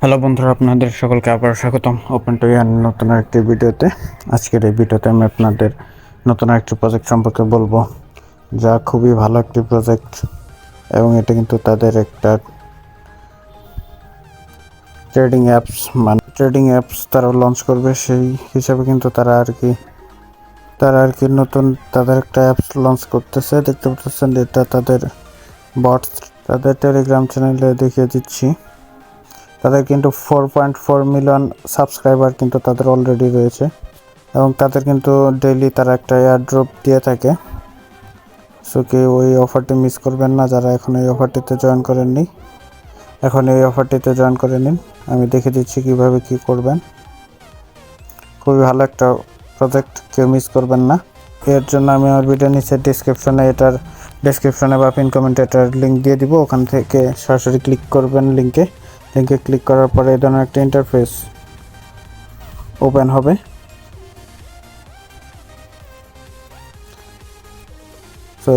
Hello বন্ধুরা, আপনাদের সকলকে আবার স্বাগতম ওপেন টু ইয়ার নতুন একটি ভিডিওতে। আজকের এই ভিডিওতে আমি আপনাদের নতুন একটি প্রজেক্ট সম্পর্কে বলবো, যা খুবই ভালো একটি প্রজেক্ট এবং এটা কিন্তু তাদের একটা ট্রেডিং অ্যাপস তারা লঞ্চ করবে। সেই হিসাবে কিন্তু তারা আর কি নতুন তাদের একটা অ্যাপস লঞ্চ করতেছে। দেখতে পাচ্ছেন এটা তাদের বটস, তাদের টেলিগ্রাম চ্যানেলে দেখিয়ে দিচ্ছি। তাদের কিন্তু 4.4 মিলিয়ন সাবস্ক্রাইবার কিন্তু তাদের অলরেডি রয়েছে এবং তাদের কিন্তু ডেইলি তারা একটা এয়ারড্রপ দিয়ে থাকে। সো কি ওই অফারটি মিস করবেন না, যারা এখন এই অফারটিতে জয়েন করেননি। এখন এই অফারটিতে জয়েন করে নিন, আমি দেখে দিচ্ছি কিভাবে কি করবেন। খুবই ভালো একটা প্রজেক্ট, কেউ মিস করবেন না। এর জন্য আমি আমার ভিডিও নিচে ডেসক্রিপশনে বা পিন কমেন্টে এটার লিঙ্ক দিয়ে দিব। ওখান থেকে সরাসরি ক্লিক করবেন লিঙ্কে ক্লিক করার পরে এই ধরনের একটা ইন্টারফেস ওপেন হবে। সো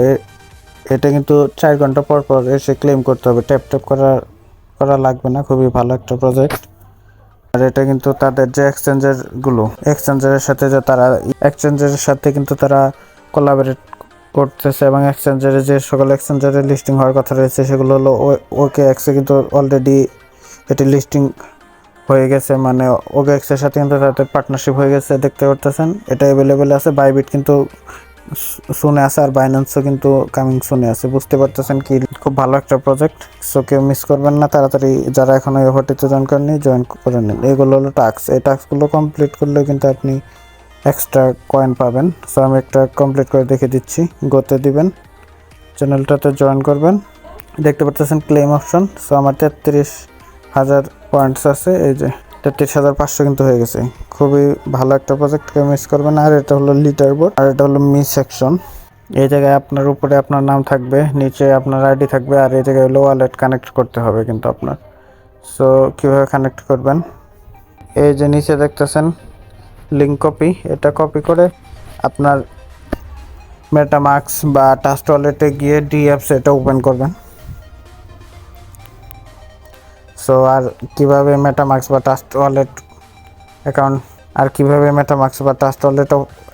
এটা কিন্তু 4 ঘন্টা পর পর এসে ক্লেম করতে হবে, ট্যাপ করা লাগবে না। খুবই ভালো একটা প্রজেক্ট। আর এটা কিন্তু তাদের যে এক্সচেঞ্জারের সাথে কিন্তু তারা কোলাবরেট করতেছে এবং যে সকল এক্সচেঞ্জারে লিস্টিং হওয়ার কথা রয়েছে সেগুলো হলো OKX কিন্তু অলরেডি এটি লিস্টিং হয়ে গেছে, মানে OKX এর সাথে কিন্তু তাদের পার্টনারশিপ হয়ে গেছে। দেখতে পারতেছেন এটা অ্যাভেলেবেল আছে। বাইবিট কিন্তু শুনে আছে আর বাইন্যান্সও কিন্তু কামিং শুনে আছে। বুঝতে পারতেছেন কি খুব ভালো একটা প্রজেক্ট। সো কেউ মিস করবেন না, তাড়াতাড়ি যারা এখন এই অফারটিতে জয়েন করে নিন। এগুলো হলো টাস্ক, এই টাস্কগুলো কমপ্লিট করলে কিন্তু আপনি এক্সট্রা কয়েন পাবেন। সো আমি একটা কমপ্লিট করে দেখে দিচ্ছি। গোতে দিবেন, চ্যানেলটাতে জয়েন করবেন। দেখতে পাচ্ছেন ক্লেম অপশন। সো আমার 33,000 পয়েন্টস আছে, এই যে 33,500 কিন্তু হয়ে গেছে। খুবই ভালো একটা প্রজেক্ট, কেউ মিস করবেন না। আর এটা হলো লিডার বোর্ড, আর এটা হলো মি সেকশন। এই জায়গায় আপনার উপরে আপনার নাম থাকবে, নিচে আপনার আইডি থাকবে, আর এই জায়গায় হলো ওয়ালেট কানেক্ট করতে হবে কিন্তু আপনার। সো কীভাবে কানেক্ট করবেন, এই যে নিচে দেখতেছেন লিঙ্ক কপি, এটা কপি করে আপনার মেটামাস্ক বা ট্রাস্ট ওয়ালেটে গিয়ে ডিঅ্যাপস এটা ওপেন করবেন। সো আর কিভাবে মেটামাস্ক বা ট্রাস্ট ওয়ালেট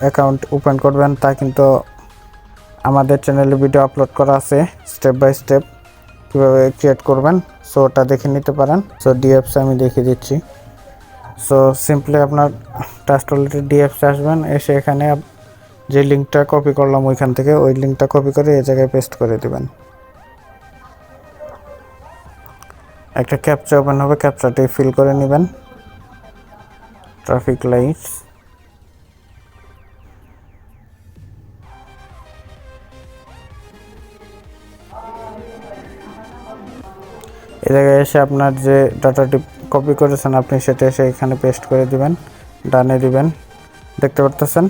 অ্যাকাউন্ট ওপেন করবেন তা কিন্তু আমাদের চ্যানেলে ভিডিও আপলোড করা আছে, স্টেপ বাই স্টেপ কীভাবে ক্রিয়েট করবেন। সো ওটা দেখে নিতে পারেন। সো ডিঅ্যাপস আমি দেখিয়ে দিচ্ছি। সো সিম্পলি আপনার ট্রাস্ট ওয়ালেটের ডিঅ্যাপসে আসবেন, এসে এখানে যে লিঙ্কটা কপি করলাম ওইখান থেকে ওই লিঙ্কটা কপি করে এই জায়গায় পেস্ট করে দেবেন। একটা ক্যাপচা ওপেন হবে, ক্যাপচাটি ফিল করে নেবেন। ট্রাফিক লাইটস, এই জায়গায় এসে আপনার যে ডাটাটি কপি করেছেন আপনি সেটা এসে এখানে পেস্ট করে দিবেন, ডানে দিবেন। দেখতে পারতেছেন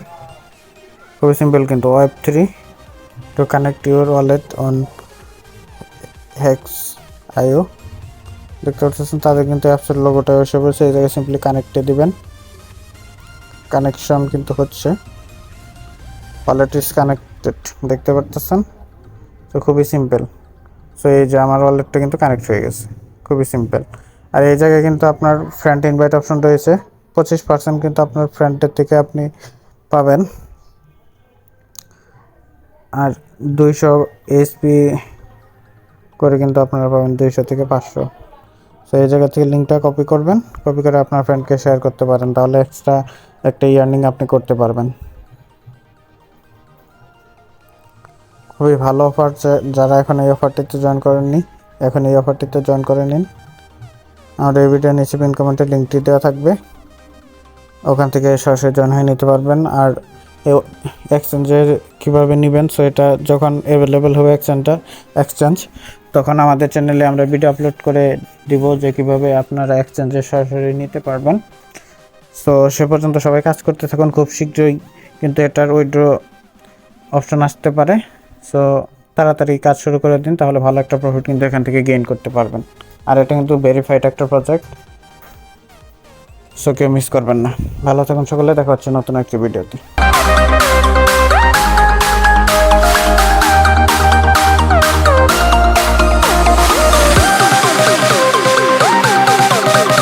খুবই সিম্পল কিন্তু। Web3 to connect your wallet on Hex.io। দেখতে পাচ্ছেন তাদের কিন্তু অ্যাপসের লোগোটা এসে পড়েছে। এই জায়গায় সিম্পলি কানেক্টে দিবেন। কানেকশন কিন্তু হচ্ছে, ওয়ালেট ইজ কানেক্টেড। দেখতে পাচ্ছেন, তো খুবই সিম্পল। সো এই যে আমার ওয়ালেটটা কিন্তু কানেক্ট হয়ে গেছে, খুবই সিম্পল। আর এই জায়গায় কিন্তু আপনার ফ্রেন্ড ইনভাইট অপশন রয়েছে, 25% কিন্তু আপনার ফ্রেন্ডের থেকে আপনি পাবেন। আর 200 SP করে কিন্তু আপনারা পাবেন, 200 থেকে 500। সো এই জায়গা থেকে লিঙ্কটা কপি করবেন, কপি করে আপনার ফ্রেন্ডকে শেয়ার করতে পারেন, তাহলে এক্সট্রা একটা ইয়ার্নিং আপনি করতে পারবেন। খুবই ভালো অফার। যারা এখন এই অফারটিতে জয়েন করেননি, এখন এই অফারটিতে জয়েন করে নিন। আমাদের এই ভিডিও নিচে পিন কমেন্টে লিঙ্কটি দেওয়া থাকবে, ওখান থেকে সরাসরি জয়েন হয়ে নিতে পারবেন। আর এক্সচেঞ্জের কীভাবে নেবেন, সো এটা যখন অ্যাভেলেবেল হবে এক্সচেঞ্জ, তখন আমাদের চ্যানেলে আমরা ভিডিও আপলোড করে দিব যে কীভাবে আপনারা এক্সচেঞ্জে সরাসরি নিতে পারবেন। সো সে পর্যন্ত সবাই কাজ করতে থাকুন, খুব শীঘ্রই কিন্তু এটার উইথড্র অপশন আসতে পারে। সো তাড়াতাড়ি কাজ শুরু করে দিন, তাহলে ভালো একটা প্রফিট কিন্তু এখান থেকে গেইন করতে পারবেন। আর এটা কিন্তু ভেরিফাইড একটা প্রজেক্ট, সো কেউ মিস করবেন না। ভালো থাকুন সকলে, দেখা হচ্ছে নতুন একটি ভিডিওতে।